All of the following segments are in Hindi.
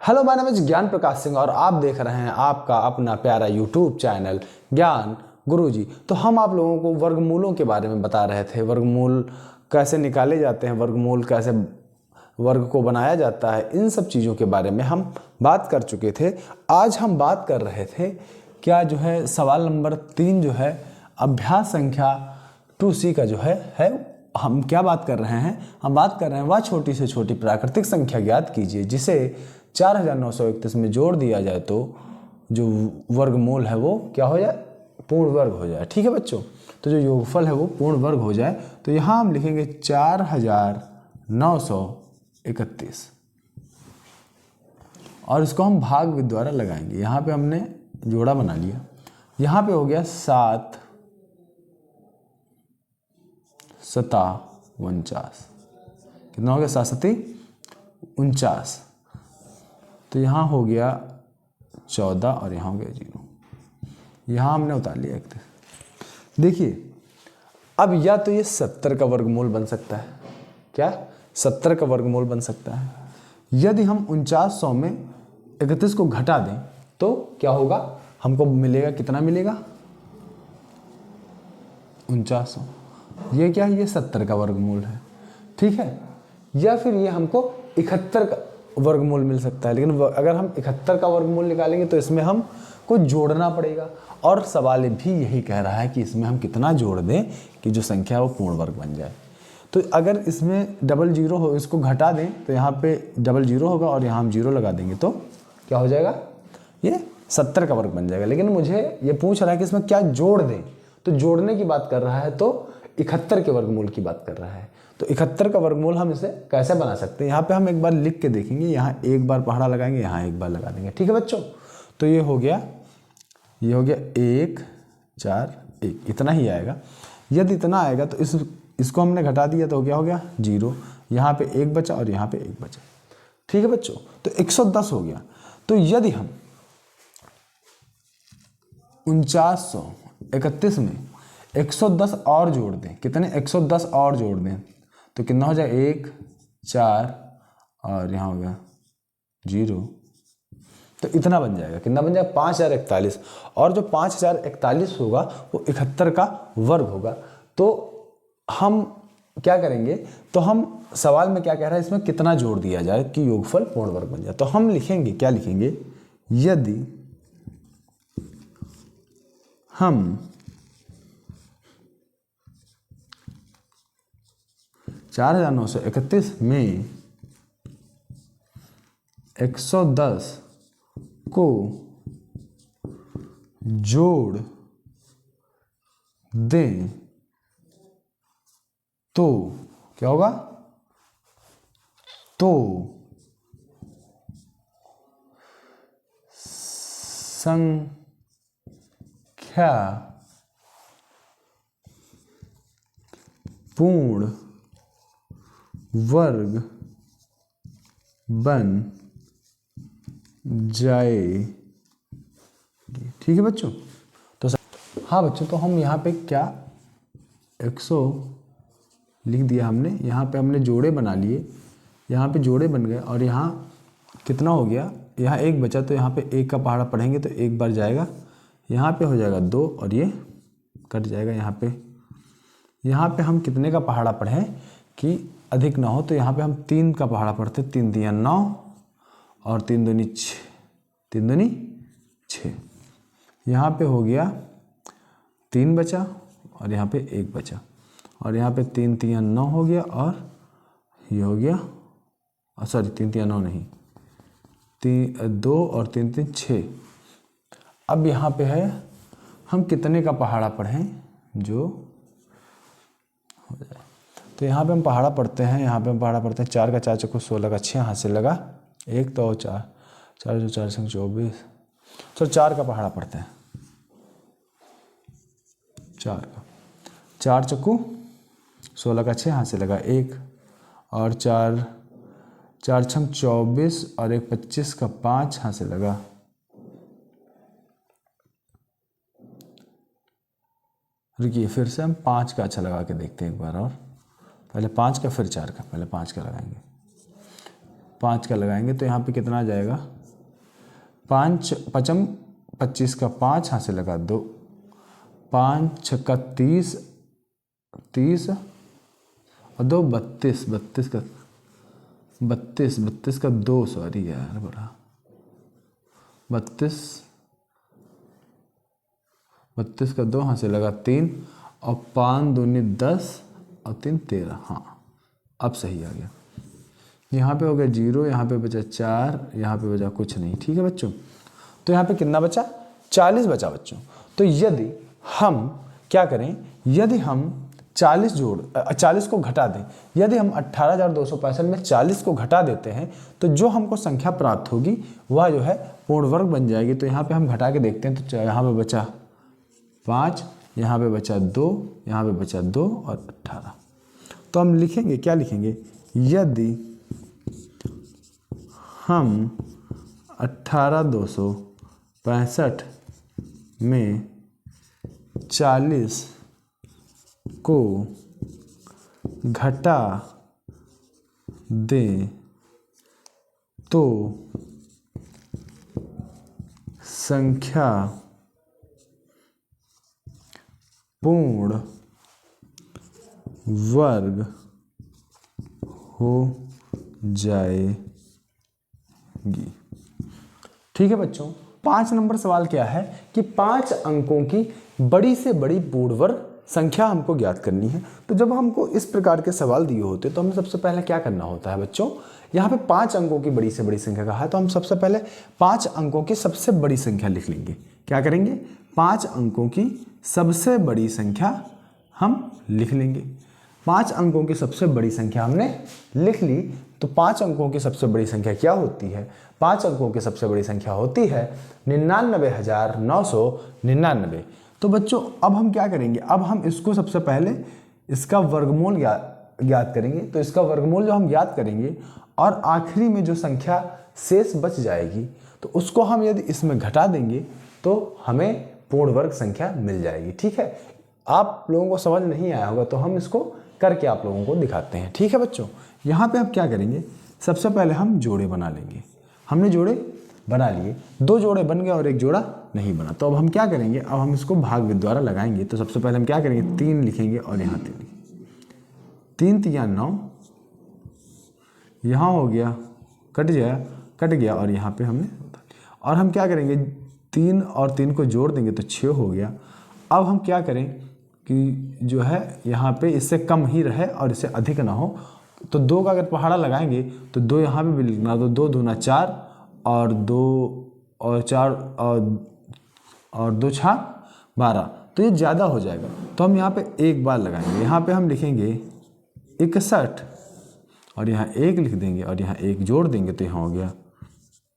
हेलो, माय नेम इज ज्ञान प्रकाश सिंह और आप देख रहे हैं आपका अपना प्यारा यूट्यूब चैनल ज्ञान गुरुजी। तो हम आप लोगों को वर्गमूलों के बारे में बता रहे थे, वर्गमूल कैसे निकाले जाते हैं, वर्गमूल कैसे वर्ग को बनाया जाता है, इन सब चीज़ों के बारे में हम बात कर चुके थे। आज हम बात कर रहे थे क्या जो है सवाल नंबर 3 जो है अभ्यास संख्या 2C का जो है हम क्या बात कर रहे हैं, हम बात कर रहे हैं वह छोटी से छोटी प्राकृतिक संख्या ज्ञात कीजिए जिसे 4931 में जोड़ दिया जाए तो जो वर्गमूल है वो क्या हो जाए, पूर्ण वर्ग हो जाए। ठीक है बच्चों, तो जो योगफल है वो पूर्ण वर्ग हो जाए। तो यहाँ हम लिखेंगे 4931 और इसको हम भाग विधि द्वारा लगाएंगे। यहाँ पे हमने जोड़ा बना लिया, यहाँ पे हो गया 7 सता 49, कितना हो गया 7 सती 49। तो यहाँ हो गया 14 और यहाँ हो गया 0, यहाँ हमने उतार लिया 31। देखिए अब या तो ये 70 का वर्गमूल बन सकता है, क्या 70 का वर्गमूल बन सकता है। यदि हम 4900 में 31 को घटा दें तो क्या होगा, हमको मिलेगा, कितना मिलेगा 4900। ये क्या है, ये 70 का वर्गमूल है। ठीक है, या फिर ये हमको 71 का वर्गमूल मिल सकता है। लेकिन अगर हम 71 का वर्गमूल निकालेंगे तो इसमें हम को जोड़ना पड़ेगा और सवाल भी यही कह रहा है कि इसमें हम कितना जोड़ दें कि जो संख्या वो पूर्ण वर्ग बन जाए। तो अगर इसमें 00 हो, इसको घटा दें तो यहाँ पे 00 होगा और यहाँ हम 0 लगा देंगे तो क्या हो जाएगा, ये 70 का वर्ग बन जाएगा। लेकिन मुझे ये पूछ रहा है कि इसमें क्या जोड़ दें, तो जोड़ने की बात कर रहा है तो 71 के वर्गमूल की बात कर रहा है। तो 71 का वर्गमूल हम इसे कैसे बना सकते हैं, यहाँ पे हम एक बार लिख के देखेंगे। यहाँ एक बार पहाड़ा लगाएंगे, यहाँ एक बार लगा देंगे। ठीक है बच्चों, तो ये हो गया 1 4 1, इतना ही आएगा। यदि इतना आएगा तो इसको हमने घटा दिया तो क्या हो गया 0, यहाँ पे 1 बचा और यहाँ पे 1 बचा। ठीक है बच्चों, तो 110 हो गया। तो यदि हम 4931 में 110 और जोड़ दें, कितने 110 और जोड़ दें तो कितना हो जाए 1 4 और यहाँ हो गया 0, तो इतना बन जाएगा। कितना बन जाएगा 5041। और जो 5041 होगा वो 71 का वर्ग होगा। तो हम क्या करेंगे, तो हम सवाल में क्या कह रहा है, इसमें कितना जोड़ दिया जाए कि योगफल पूर्ण वर्ग बन जाए। तो हम लिखेंगे, क्या लिखेंगे, यदि हम 4931 में 110 को जोड़ दें तो क्या होगा, तो संख्या पूर्ण वर्ग बन जाएगी। ठीक है बच्चों, तो हाँ बच्चों, तो हम यहाँ पे क्या 100 लिख दिया हमने, यहाँ पे हमने जोड़े बना लिए, यहाँ पे जोड़े बन गए और यहाँ कितना हो गया, यहाँ 1 बचा तो यहाँ पे 1 का पहाड़ा पढ़ेंगे तो 1 बार जाएगा, यहाँ पे हो जाएगा 2 और ये कट जाएगा। यहाँ पे हम कितने का पहाड़ा पढ़ें कि अधिक ना हो, तो यहाँ पे हम 3 का पहाड़ा पढ़ते, 3 दिया 9 और 3 दूनी 6, 3 दूनी 6। यहाँ पे हो गया 3 बचा और यहाँ पे 1 बचा और यहाँ पे 3 3 9 हो गया और ये हो गया, सॉरी 3 3 9 नहीं, 2 और 3 3 6। अब यहाँ पे है हम कितने का पहाड़ा पढ़ें जो हो जाए। तो यहाँ पे हम पहाड़ा पढ़ते हैं, यहाँ पे हम पहाड़ा पढ़ते हैं 4 का 4 चक्कू 16 का 6, हाथ से लगा 1 तो 4 4 जो 4 संग 24, तो 4 का पहाड़ा पढ़ते हैं, 4 का 4 चक्कू 16 का 6, हाथ से लगा 1 और 4 4 छंग 24 और 1 25 का 5, हाथ से लगा। रुकिए फिर से हम 5 का अच्छा लगा के देखते हैं एक बार और। पहले 5 का फिर 4 का, पहले 5 का लगाएंगे, 5 का लगाएंगे तो यहाँ पे कितना आ जाएगा 5 पचम 25 का 5 यहाँ से लगा 2, 5 छक्का 30, 30 और 2 32, 32 का 2, सॉरी यार बड़ा 32 का 2 यहाँ से लगा 3 और 5 दूनी 10 और 3 13। हाँ अब सही आ गया। यहाँ पे हो गया 0, यहाँ पे बचा 4, यहाँ पे बचा कुछ नहीं। ठीक है बच्चों, तो यहाँ पे कितना बचा? 40 बचा बच्चों। तो यदि हम क्या करें, यदि हम 40 को घटा दें, यदि हम 18,265 में 40 को घटा देते हैं तो जो हमको संख्या प्राप्त होगी वह जो है पूर्ण वर्ग बन जाएगी। तो यहाँ पे हम घटा के देखते हैं, तो यहाँ पे बचा 5, यहाँ पे बचा 2, यहाँ पे बचा 2 और 18। तो हम लिखेंगे, क्या लिखेंगे, यदि हम 18,265 में 40 को घटा दें तो संख्या पूर्ण वर्ग हो जाएगी। ठीक है बच्चों, 5 नंबर सवाल क्या है कि 5 अंकों की बड़ी से बड़ी पूर्ण वर्ग संख्या हमको ज्ञात करनी है। तो जब हमको इस प्रकार के सवाल दिए होते तो हमें सबसे पहले क्या करना होता है बच्चों, यहाँ पे 5 अंकों की बड़ी से बड़ी संख्या कहा है तो हम सबसे पहले 5 अंकों की सबसे बड़ी संख्या लिख लेंगे। क्या करेंगे, 5 अंकों की सबसे बड़ी संख्या हम लिख लेंगे। 5 अंकों की सबसे बड़ी संख्या हमने लिख ली, तो 5 अंकों की सबसे बड़ी संख्या क्या होती है? 5 अंकों की सबसे बड़ी संख्या होती है 99,999। तो बच्चों अब हम क्या करेंगे, अब हम इसको सबसे पहले इसका वर्गमूल ज्ञात करेंगे। तो इसका वर्गमूल जो हम ज्ञात करेंगे और आखिरी में जो संख्या शेष बच जाएगी तो उसको हम यदि इसमें घटा देंगे तो हमें पूर्ण वर्ग संख्या मिल जाएगी। ठीक है, आप लोगों को समझ नहीं आया होगा तो हम इसको करके आप लोगों को दिखाते हैं। ठीक है बच्चों, यहाँ पे हम क्या करेंगे, सबसे पहले हम जोड़े बना लेंगे। हमने जोड़े बना लिए, 2 जोड़े बन गए और 1 जोड़ा नहीं बना। तो अब हम क्या करेंगे, अब हम इसको भाग विधि द्वारा लगाएंगे। तो सबसे पहले हम क्या करेंगे, 3 लिखेंगे और यहाँ 3 लिखेंगे। 3 3 9, यहाँ हो गया, कट गया और यहाँ पे हमने, और हम क्या करेंगे, 3 और 3 को जोड़ देंगे तो 6 हो गया। अब हम क्या करें कि जो है यहाँ पे इससे कम ही रहे और इससे अधिक ना हो। तो 2 का अगर पहाड़ा लगाएंगे तो 2 यहाँ पे भी लिखना, तो 2 दूना 4 और 2 और 4 और 2 छा 12, तो ये ज़्यादा हो जाएगा। तो हम यहाँ पे एक बार लगाएंगे, यहाँ पे हम लिखेंगे 61 और यहाँ 1 लिख देंगे और यहाँ 1 जोड़ देंगे तो यहाँ हो गया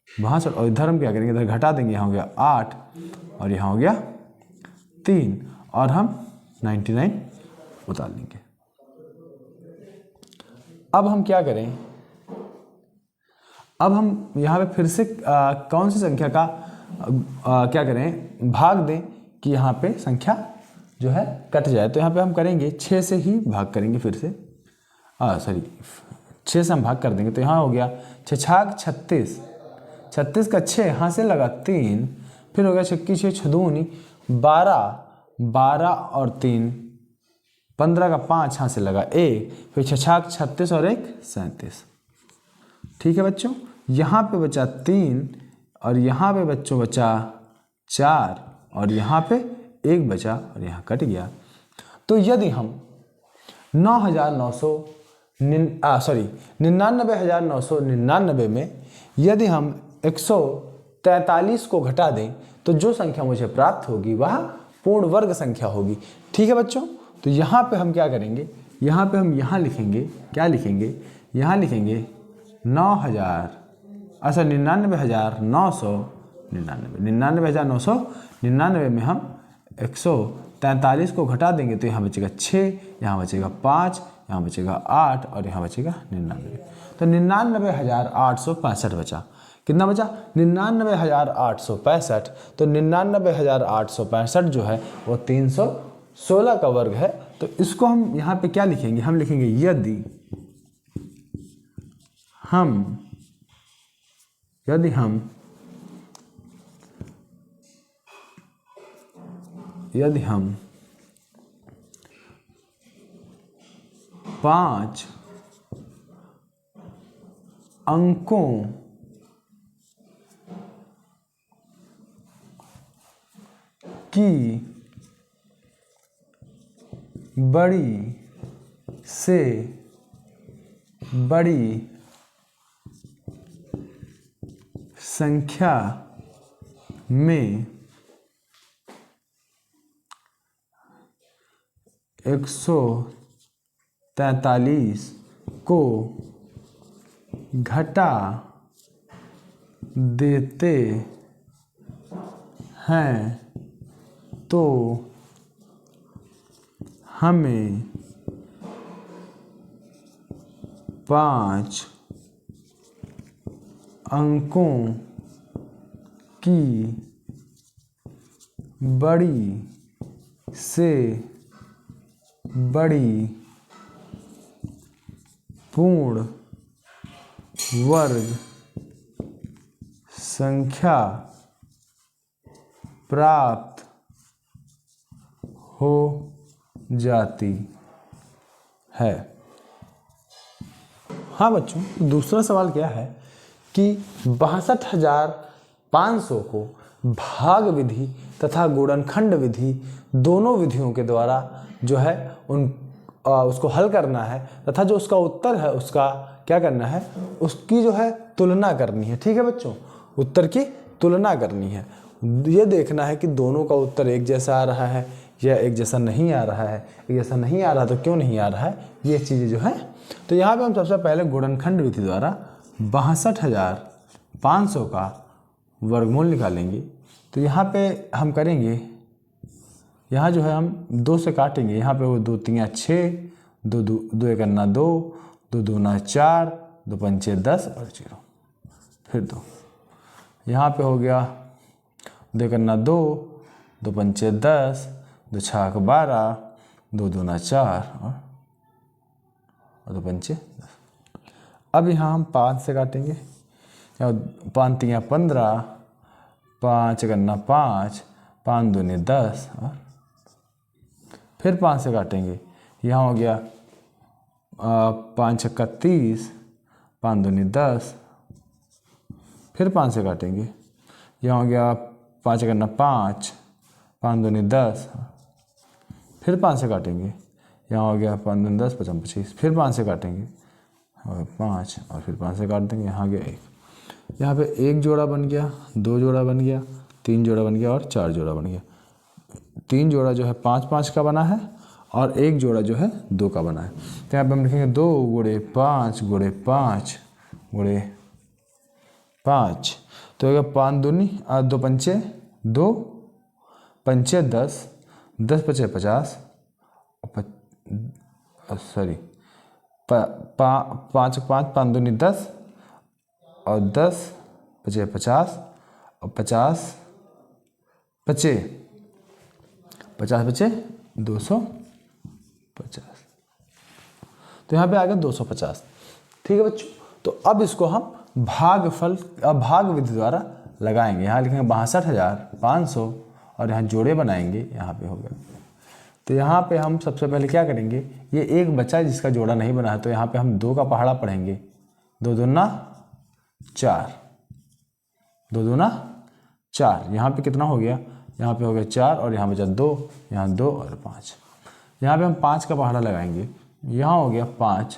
62। और इधर हम क्या करेंगे, इधर घटा देंगे, यहाँ हो गया 8 और यहाँ हो गया 3 और हम 99 उतार लेंगे। अब हम क्या करें, अब हम यहाँ पे फिर से कौन सी संख्या का क्या करें, भाग दें कि यहाँ पे संख्या जो है कट जाए। तो यहाँ पे हम करेंगे 6 से ही भाग करेंगे, फिर से 6 से हम भाग कर देंगे। तो यहाँ हो गया 6 छाग 36, 36 का 6 यहाँ से लगा 3, फिर हो गया 6 6 6 दूनी 12, 12 और 3 15 का 5 यहाँ से लगा 1, फिर 6 छाग 36 और 1 37। ठीक है बच्चों, यहाँ पे बचा 3 और यहाँ पे बच्चों बचा 4 और यहाँ पे 1 बचा और यहाँ कट गया। तो यदि हम 99,999 में यदि हम 143 को घटा दें तो जो संख्या मुझे प्राप्त होगी वह पूर्ण वर्ग संख्या होगी। ठीक है बच्चों, तो यहाँ पे हम क्या करेंगे, यहाँ पे हम यहाँ लिखेंगे, क्या लिखेंगे, यहाँ लिखेंगे 99,999 में हम 143 को घटा देंगे तो यहाँ बचेगा 6, यहाँ बचेगा 5, यहाँ बचेगा 8 और यहाँ बचेगा 99। तो 99,865 बचा। कितना बचा, 99,865। तो 99,865 जो है वो 316 का वर्ग है। तो इसको हम यहाँ पे क्या लिखेंगे, हम लिखेंगे यदि हम यदि हम 5 अंकों की बड़ी से बड़ी संख्या में 143 को घटा देते हैं तो हमें 5 अंकों की बड़ी से बड़ी पूर्ण वर्ग संख्या प्राप्त हो जाती है। हाँ बच्चों, दूसरा सवाल क्या है कि 62,500 को भाग विधि तथा गुणनखंड विधि दोनों विधियों के द्वारा जो है उसको हल करना है तथा जो उसका उत्तर है उसका क्या करना है, उसकी जो है तुलना करनी है। ठीक है बच्चों, उत्तर की तुलना करनी है। ये देखना है कि दोनों का उत्तर एक जैसा आ रहा है या एक जैसा नहीं आ रहा है। एक जैसा नहीं आ रहा तो क्यों नहीं आ रहा है, ये चीज़ें जो है। तो यहाँ पे हम सबसे पहले गुणनखंड विधि द्वारा 62,500 का वर्गमूल निकालेंगे। तो यहाँ पे हम करेंगे, यहाँ जो है हम 2 से काटेंगे। यहाँ पे वो 2 3 6, 2 1 2, 2 2 4, 2 5 10 और 0, फिर 2। यहाँ पे हो गया 2 1 2, 2 5 10, 2 6 12, 2 2 4 और 2 5 10। अब यहाँ हम 5 से काटेंगे। 5 3 15, 5 1 5, 5 2 10 और फिर 5 से काटेंगे। यहाँ हो गया 5 6 30, 5 2 10, फिर 5 से काटेंगे। यहाँ हो गया 5 1 5, 5 2 10, फिर 5 से काटेंगे। यहाँ हो गया 5 2 10, 5 25, फिर 5 से काटेंगे और 5 और फिर 5 से काट देंगे। यहाँ गया 1, यहाँ पे 1 जोड़ा बन गया, 2 जोड़ा बन गया, 3 जोड़ा बन गया और 4 जोड़ा बन गया। 3 जोड़ा जो है 5 5 का बना है और 1 जोड़ा जो है 2 का बना है। तो यहाँ पे हम लिखेंगे 2 × 5 × 5 × 5। तो होगा 5 2 2 5 2, 5 10, 10 5 50, सॉरी 5 5 5 2 10 और 10 5 50 और 50 5 50 250। तो यहाँ पे आ गया 250। ठीक है बच्चों, तो अब इसको हम भाग विधि द्वारा लगाएंगे। यहाँ लिखेंगे 62,500 और यहाँ जोड़े बनाएंगे। यहाँ पे हो गया। तो यहाँ पे हम सबसे पहले क्या करेंगे, ये एक बच्चा जिसका जोड़ा नहीं बना है तो यहाँ पे हम 2 का पहाड़ा पढ़ेंगे। 2 दूना 4, 2 दूना 4। यहाँ पे कितना हो गया, यहाँ पे हो गया 4 और यहाँ बचा 2, यहाँ 2 और 5। यहाँ पे हम 5 का पहाड़ा लगाएंगे। यहाँ हो गया 5,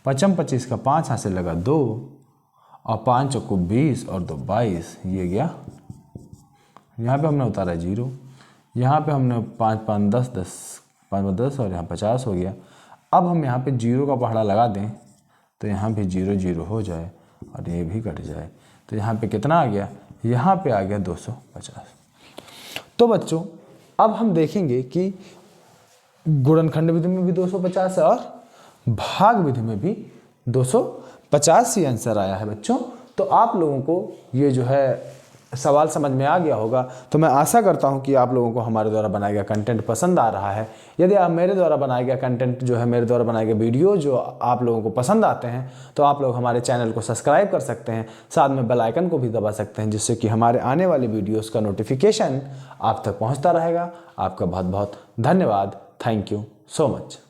5 25 का 5 यहाँ से लगा 2 और 5 चौको 20 और 2 22, ये गया। यहाँ पे हमने उतारा 0। यहाँ पे हमने 5 5 10 10 5 10 और यहाँ 50 हो गया। अब हम यहाँ पे 0 का पहाड़ा लगा दें तो यहाँ भी 0 0 हो जाए और ये भी कट जाए। तो यहाँ पे कितना आ गया, यहाँ पे आ गया 250। तो बच्चों अब हम देखेंगे कि गुणनखंड विधि में भी 250 है और भाग विधि में भी 250 ही आंसर आया है बच्चों। तो आप लोगों को ये जो है सवाल समझ में आ गया होगा। तो मैं आशा करता हूं कि आप लोगों को हमारे द्वारा बनाया गया कंटेंट पसंद आ रहा है। यदि आप मेरे द्वारा बनाया गया कंटेंट जो है, मेरे द्वारा बनाए गए वीडियो जो आप लोगों को पसंद आते हैं, तो आप लोग हमारे चैनल को सब्सक्राइब कर सकते हैं, साथ में बेल आइकन को भी दबा सकते हैं, जिससे कि हमारे आने वाली वीडियोज़ का नोटिफिकेशन आप तक पहुँचता रहेगा। आपका बहुत बहुत धन्यवाद। Thank you so much.